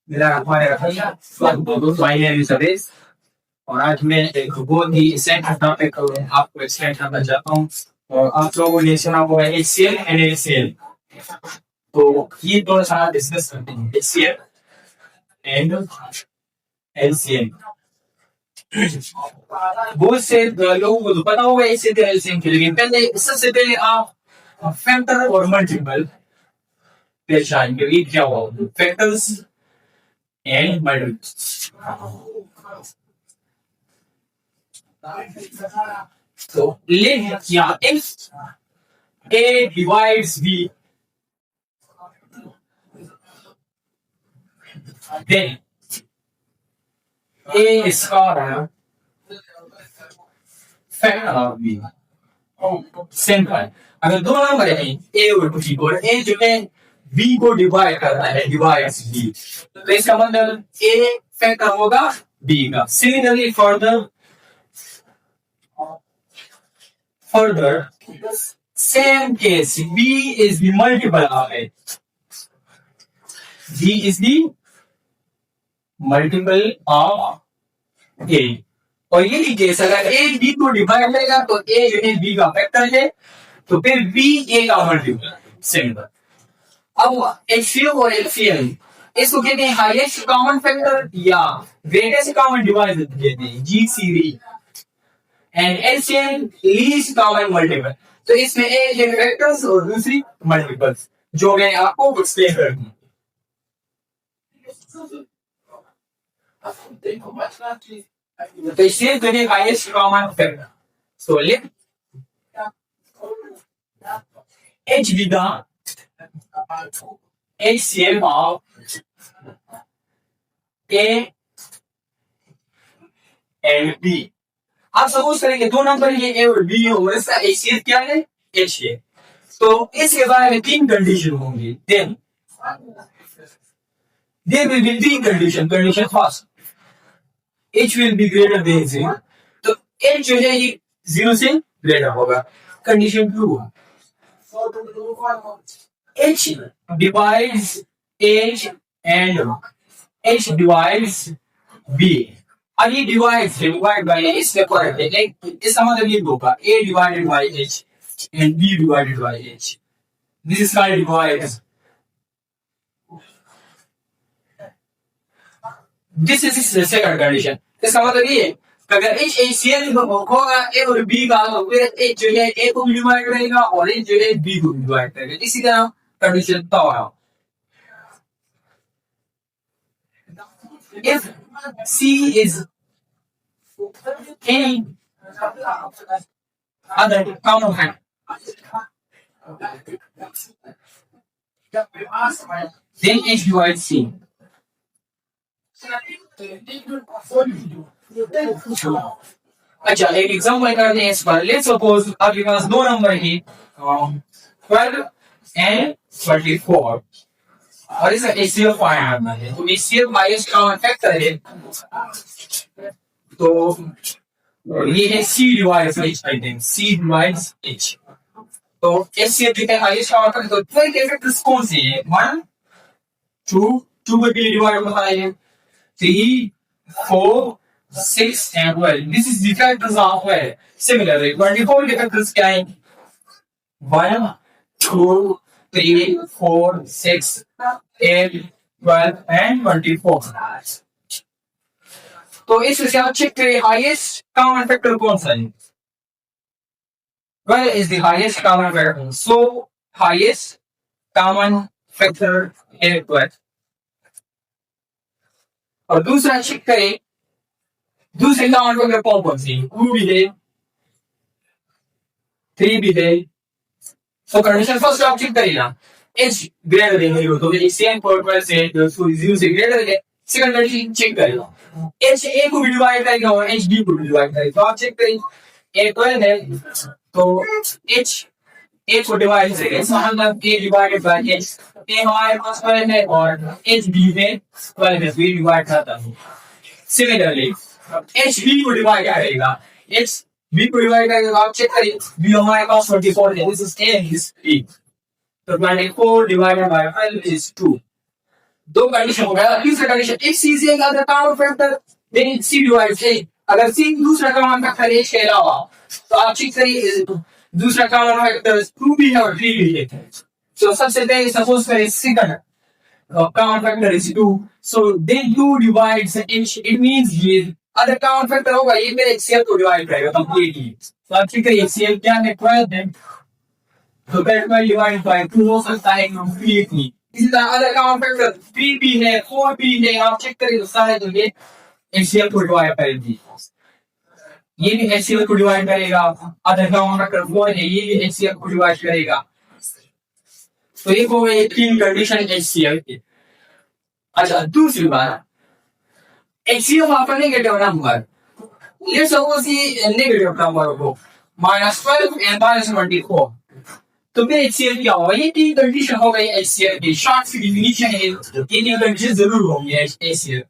मेरा binary service. और आज मैं एक बहुत ही इसेंशियल टॉपिक आपको एक्सप्लेन करना चाहता हूँ। और आप लोगों ने सुना होगा HCl एंड HCl। तो ये थोड़ा सा डिस्कस करते हैं HCl एंड LCl। बहुत से लोगों को तो पता होगा HCl और LCl के, लेकिन पहले सबसे पहले आप फैक्टर और मल्टीपल पहचान के लिए क्या होगा factors and multiples. So let if A divides B, then A is called a factor of B. Simple. अगर दो नंबर है A और B और A जो है B को डिवाइड करता है, डिवाइड्स B, तो इसका मतलब A फैक्टर होगा B का। Similarly further same case B is the multiple of A. B is the multiple of A. और यही केस अगर A B को डिवाइड करेगा तो A जो है B का फैक्टर है, तो फिर B A का मल्टीपल। सिंपल। अब HCl और LCl इसको कहते हैं हाईएस्ट कॉमन फैक्टर या ग्रेटेस्ट कॉमन डिवाइजर कहते हैं GCD। And LCl least common multiple. तो इसमें एक है फैक्टर्स और दूसरी मल्टीपल्स, जो मैं आपको एक्सप्लेन करूंगा। तो इसलिए तो है highest common factor. So let HB का HCl of A and B। आप सपोज करेंगे दो नंबर ये A और B और इसका HCl क्या है H है, तो इसके बारे में तीन कंडीशन होंगी। Then there will be three condition। Condition first H will be greater than 0, तो H जो है ये 0 से ग्रेटर होगा। Condition two H divides H and H divides B। अब ये डिवाइड बाय इससे करेक्ट है, इसका मतलब ये होगा A divided by H and B divided by H। This is called divide. This is second condition. इसका मतलब ये अगर H HCl होगा A और B का, तो फिर H जो है A को भी डिवाइड करेगा और H जो है B को भी डिवाइड करेगा। इसी तरह कंडीशन तो if C is any other common factor, then H divides C। अच्छा एक एग्जांपल करते हैं इस पर। लेट्स सपोज आपके पास दो नंबर है 12 एंड 24 और इसका HCl फाइंड करना है। तो HCl हाईएस्ट कॉमन फैक्टर है, तो ये है C divides H। I think C divides H। तो HCl जो है हाईएस्ट कॉमन फैक्टर, तो 12 के फैक्टर्स कौन से हैं? 1 2 2 को डिवाइड होता है 3 4 6 and 12। This is the factors of 12। Similarly 24 के फैक्टर्स क्या हैं? 1 2 3 4 6 8 12 and 24। तो इससे आप चेक करें हाईएस्ट कॉमन फैक्टर कौन सा है। Well is the highest common factor, so highest common factor है 12। और दूसरा चेक करें दूसरे कॉमन फैक्टर कौन कौन से 2 भी है 3 भी है। सो कंडीशन फर्स्ट आप चेक करेगा H ग्रेटर देन 0, तो ये सेम पर 12 से 0 से ग्रेटर है। सेकंड कंडीशन चेक करेगा H A को भी डिवाइड करेगा और H B को भी डिवाइड करेगा। तो आप चेक करें A 12 है तो H A को डिवाइड करेगा, इसका मतलब A divided by H। A हमारे पास 12 है और H B में 12 है, तो ये डिवाइड करता है। सिमिलरली H B को डिवाइड करेगा, H B को डिवाइड करेगा। आप चेक करिए B हमारे पास 24 है, this is A, this B, तो 24 डिवाइडेड बाय 12 इज 2। दो कंडीशन हो गया। तीसरा condition, if C is another common factor then C divides A। अगर C दूसरा common factor A के अलावा, तो आप चेक करिए दूसरा common factor 2 भी है और 3 भी है। तो सबसे पहले सपोज करें second common factor is 2, so then 2 divides it means ये other common factor होगा, ये मेरे HCl को divide करेगा completely। तो आप चेक करिए HCl क्या है 12 है, तो 12 divided by 2 हो सकता है completely। इसी तरह अदर common factor 3 भी है 4 भी है, आप चेक करिए तो सारे तो ये HCl को डिवाइड करेगी, ये भी HCl को डिवाइड करेगा। अदर common factor 4 है, ये भी HCl को डिवाइड करेगा। तो ये हो गई 3 कंडीशन HCl की। अच्छा दूसरी बात, HCl आपका नेगेटिव नंबर, लेट्स सपोज ये नेगेटिव नंबर हो -12 एंड -24, तो फिर HCl क्या होगा? ये 3 कंडीशन हो गई HCl की। शॉर्ट सी डिफिनीशन है, ये 3 कंडीशन जरूर होंगी HCl।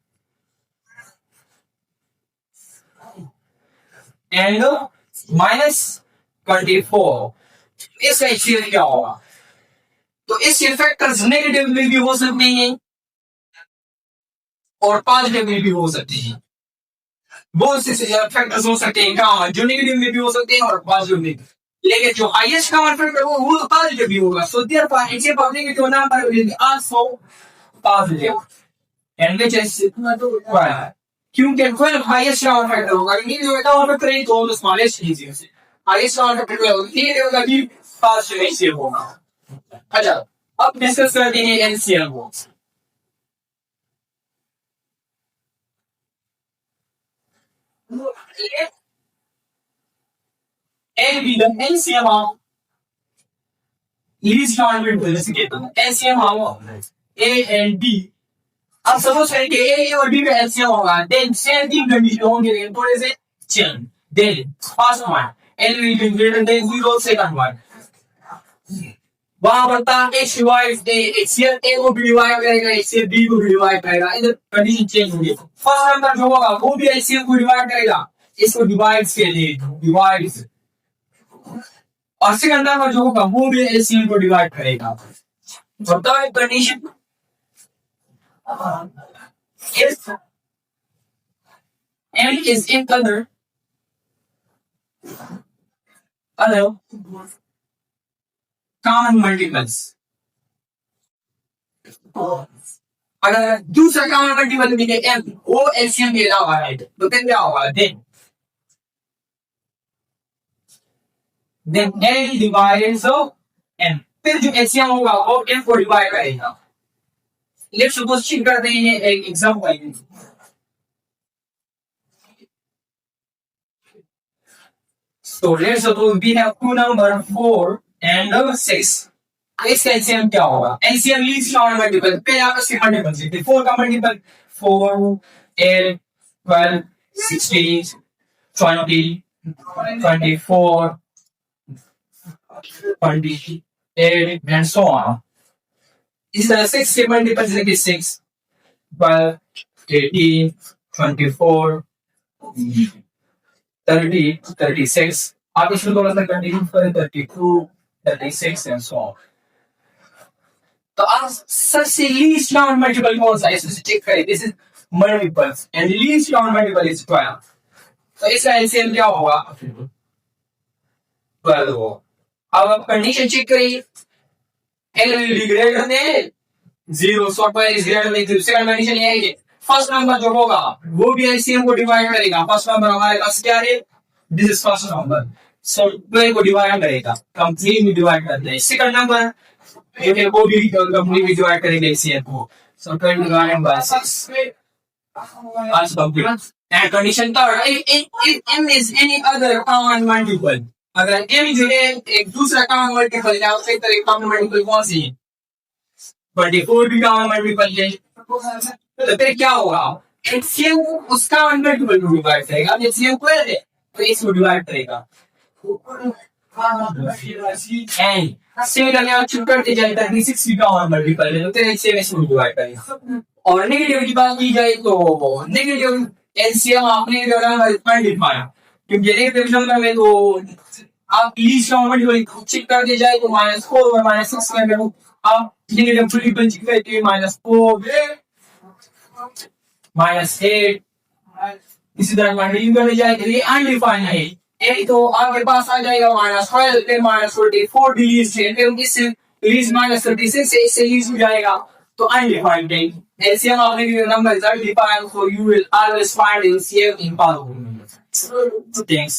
एंड -24 इसका HCl क्या होगा? तो इस फैक्टर्स नेगेटिव में भी हो सकते हैं और पॉजिटिव में भी हो सकते हैं। बहुत से फैक्टर्स हो सकते हैं कहाँ, जो नेगेटिव में भी हो सकते हैं और पॉजिटिव में भी, लेकिन जो हाईएस्ट कॉमन फैक्टर वो पॉजिटिव भी होगा। So therefore HCl of negative number will be also positive and which is 12, क्योंकि 12 हाईएस्ट कॉमन फैक्टर होगा। नेगेटिव कॉमन फैक्टर है तो स्मॉलेस्ट इजी से हाईएस्ट कॉमन फैक्टर होगा, नेगेटिव का भी पॉजिटिव HCl होगा। अच्छा अब डिस्कस करते हैं LCM को। A be the LCM of least common multiple, जैसे कहते हैं LCM of A and B। अब सपोज करें कि A और B का LCM होगा, then same 3 कंडीशन होंगे, लेकिन थोड़े से change. then first one L will be greater than 0, second one वहां पर था H divides A, HCl A को भी डिवाइड करेगा, HCl B को भी डिवाइड करेगा, इधर कंडीशन चेंज होगी। फर्स्ट नंबर जो होगा वो भी HCl को डिवाइड करेगा, इसको डिवाइड्स के लिए डिवाइड्स, और सेकंड नंबर जो होगा वो भी HCl को डिवाइड करेगा। बताओ condition if N is in other common multiples, अगर दूसरा कॉमन मल्टीपल भी है M वो LCM के अलावा है तो फिर क्या होगा? then N divided so M, फिर जो LCM होगा वो M को डिवाइड करेगा। लेट्स सपोज चेक करते हैं एक example. so let's suppose we have two number 4 and 6, इसका LCM क्या होगा? LCM लीस्ट कॉमन मल्टीपल, पहले आप इसके मल्टीपल सीखते हैं। 4 का मल्टीपल 4 8 12 16 20 24 28 and so on। इस तरह 6 के मल्टीपल जैसे 6 12 18 24 30 36, आप इसमें थोड़ा सा कंटिन्यू करें 32 36 एंड सो ऑन। तो आप सबसे लीस्ट कॉमन मल्टीपल कौन सा है इसमें चेक करें। This is multiples and least common multiple is 12, तो इसका एलसीएम क्या होगा? 12 हो। अब आप कंडीशन चेक करिए, L will be greater than 0, so 12 is greater than 0। Second condition ये है कि फर्स्ट नंबर जो होगा वो भी एलसीएम को डिवाइड करेगा। फर्स्ट नंबर हमारे पास क्या है? दिस इज फर्स्ट नंबर, सो 12 को डिवाइड करेगा, कंप्लीटली डिवाइड करते हैं। सेकंड नंबर ये को भी कंप्लीटली डिवाइड करेंगे एलसीएम को, सो 12 divided by 6 as complete। And condition third, if M is any other common multiple, अगर M जो है एक दूसरा common multiple है, उसे तरह common multiple कौन सी है? 24 भी common multiple है, तो फिर क्या होगा? HCM उस common multiple को डिवाइड करेगा। अब HCM 12 है तो इसको डिवाइड करेगा। And सेम करने आप चुप करते जाए 36 भी common multiple है, तो फिर HCM इसको डिवाइड करेगा। और नेगेटिव की बात की जाए तो नेगेटिव एलसीएम आपने मल्टीप्लाई, क्योंकि नेगेटिव नंबर में तो आप लीस्ट कॉमन मल्टीपल चेक कर दिया जाए तो -4 और -6 में अब negative triple check करके -4 -8 इसी तरह कंटिन्यू करने जाएगा, ये अनडिफाइंड है। ये तो आपके पास आ जाएगा -12 फिर -44 डिलीज है, फिर इससे डिलीज -36 है, इससे लीज हो जाएगा तो अनडिफाइंड है। ऐसे हम आपने number define, so you will always find LCM in power. So thanks.